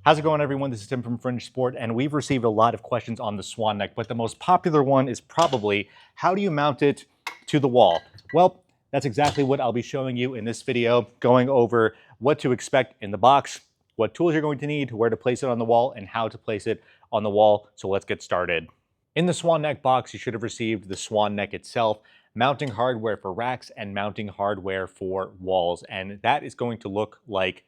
How's it going, everyone? This is Tim from Fringe Sport, and we've received a lot of questions on the Swan neck, but the most popular one is probably, how do you mount it to the wall? Well, that's exactly what I'll be showing you in this video, going over what to expect in the box, what tools you're going to need, where to place it on the wall, and how to place it on the wall. So let's get started. In the Swan neck box, you should have received the Swan neck itself, mounting hardware for racks, and mounting hardware for walls, and that is going to look like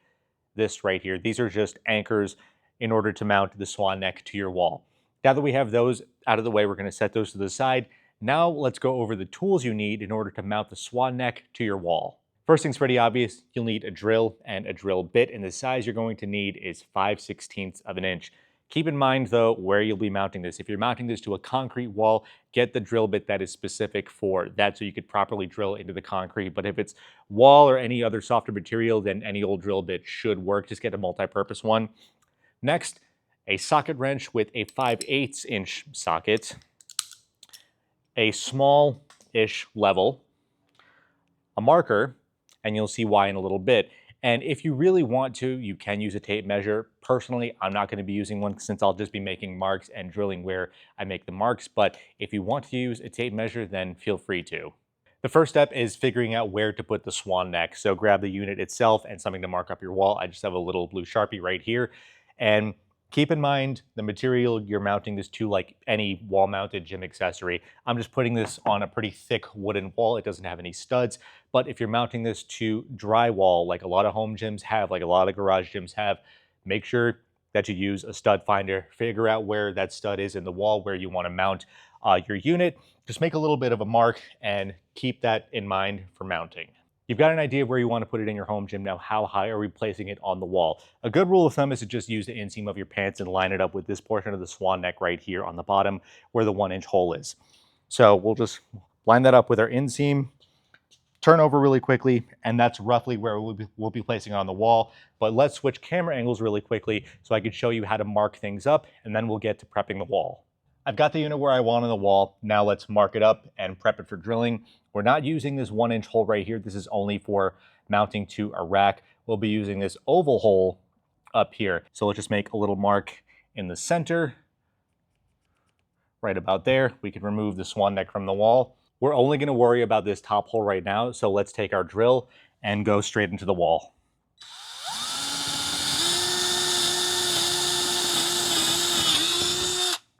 this right here. These are just anchors in order to mount the Swan neck to your wall. Now that we have those out of the way, we're going to set those to the side. Now let's go over the tools you need in order to mount the Swan neck to your wall. First thing's pretty obvious. You'll need a drill and a drill bit, and the size you're going to need is 5/16 of an inch. Keep in mind, though, where you'll be mounting this. If you're mounting this to a concrete wall, get the drill bit that is specific for that so you could properly drill into the concrete. But if it's wall or any other softer material, then any old drill bit should work. Just get a multi-purpose one. Next, a socket wrench with a 5/8 inch socket, a small-ish level, a marker, and you'll see why in a little bit. And if you really want to, you can use a tape measure. Personally, I'm not going to be using one since I'll just be making marks and drilling where I make the marks. But if you want to use a tape measure, then feel free to. The first step is figuring out where to put the Swan neck. So grab the unit itself and something to mark up your wall. I just have a little blue Sharpie right here. And keep in mind the material you're mounting this to, like any wall-mounted gym accessory. I'm just putting this on a pretty thick wooden wall. It doesn't have any studs. But if you're mounting this to drywall, like a lot of home gyms have, like a lot of garage gyms have, make sure that you use a stud finder. Figure out where that stud is in the wall, where you want to mount your unit. Just make a little bit of a mark and keep that in mind for mounting. You've got an idea of where you want to put it in your home gym. Now, how high are we placing it on the wall? A good rule of thumb is to just use the inseam of your pants and line it up with this portion of the Swan neck right here on the bottom where the 1 inch hole is. So we'll just line that up with our inseam, turn over really quickly, and that's roughly where we'll be placing it on the wall. But let's switch camera angles really quickly so I can show you how to mark things up, and then we'll get to prepping the wall. I've got the unit where I want on the wall. Now let's mark it up and prep it for drilling. We're not using this 1 inch hole right here. This is only for mounting to a rack. We'll be using this oval hole up here. So let's just make a little mark in the center, right about there. We can remove the Swan neck from the wall. We're only going to worry about this top hole right now. So let's take our drill and go straight into the wall.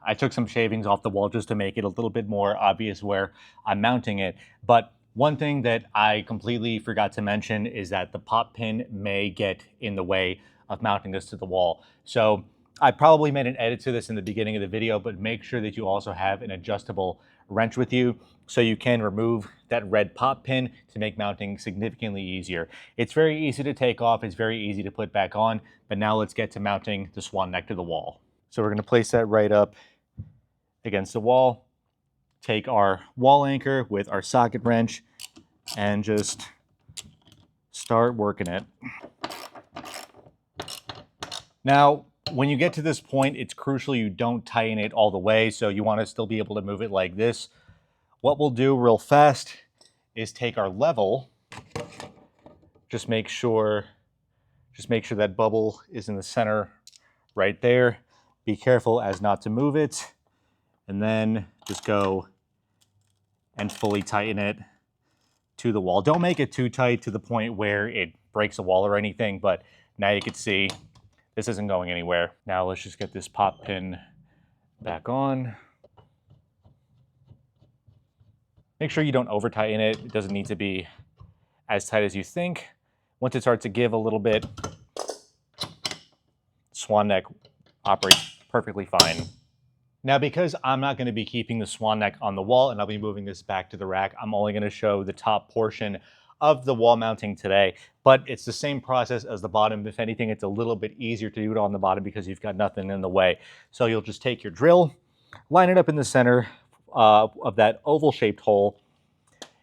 I took some shavings off the wall just to make it a little bit more obvious where I'm mounting it. But one thing that I completely forgot to mention is that the pop pin may get in the way of mounting this to the wall. So I probably made an edit to this in the beginning of the video, but make sure that you also have an adjustable wrench with you so you can remove that red pop pin to make mounting significantly easier. It's very easy to take off, it's very easy to put back on, but now let's get to mounting the Swan neck to the wall. So we're going to place that right up against the wall, take our wall anchor with our socket wrench, and just start working it. Now, when you get to this point, it's crucial you don't tighten it all the way, so you want to still be able to move it like this. What we'll do real fast is take our level, just make sure that bubble is in the center right there. Be careful as not to move it. And then just go and fully tighten it to the wall. Don't make it too tight to the point where it breaks a wall or anything, but now you can see this isn't going anywhere. Now let's just get this pop pin back on. Make sure you don't over tighten it. It doesn't need to be as tight as you think. Once it starts to give a little bit, Swan neck operates perfectly fine. Now, because I'm not going to be keeping the Swan neck on the wall and I'll be moving this back to the rack, I'm only going to show the top portion of the wall mounting today, but it's the same process as the bottom. If anything, it's a little bit easier to do it on the bottom because you've got nothing in the way. So you'll just take your drill, line it up in the center of that oval shaped hole,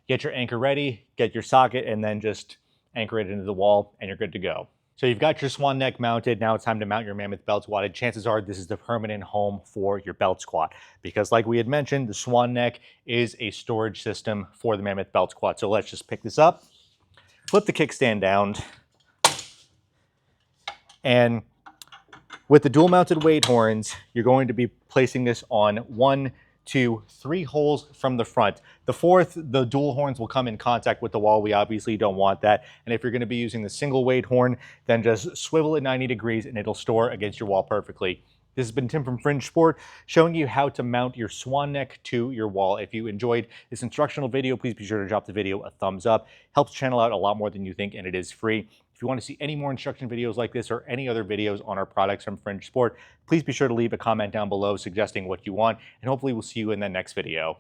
get your anchor ready, get your socket, and then just anchor it into the wall and you're good to go. So you've got your Swan neck mounted. Now it's time to mount your Mammoth belt squat. And chances are this is the permanent home for your belt squat, because like we had mentioned, the Swan neck is a storage system for the Mammoth belt squat. So let's just pick this up, flip the kickstand down, and With the dual mounted weight horns, you're going to be placing this on 1, 2, 3 holes from the front. The fourth, the dual horns will come in contact with the wall. We obviously don't want that. And if you're going to be using the single weight horn, then just swivel it 90 degrees and it'll store against your wall perfectly. This has been Tim from Fringe Sport, showing you how to mount your swan neck to your wall. If you enjoyed this instructional video, please be sure to drop the video a thumbs up. Helps the channel out a lot more than you think, and it is free. If you want to see any more instruction videos like this or any other videos on our products from Fringe Sport, please be sure to leave a comment down below suggesting what you want, and hopefully we'll see you in the next video.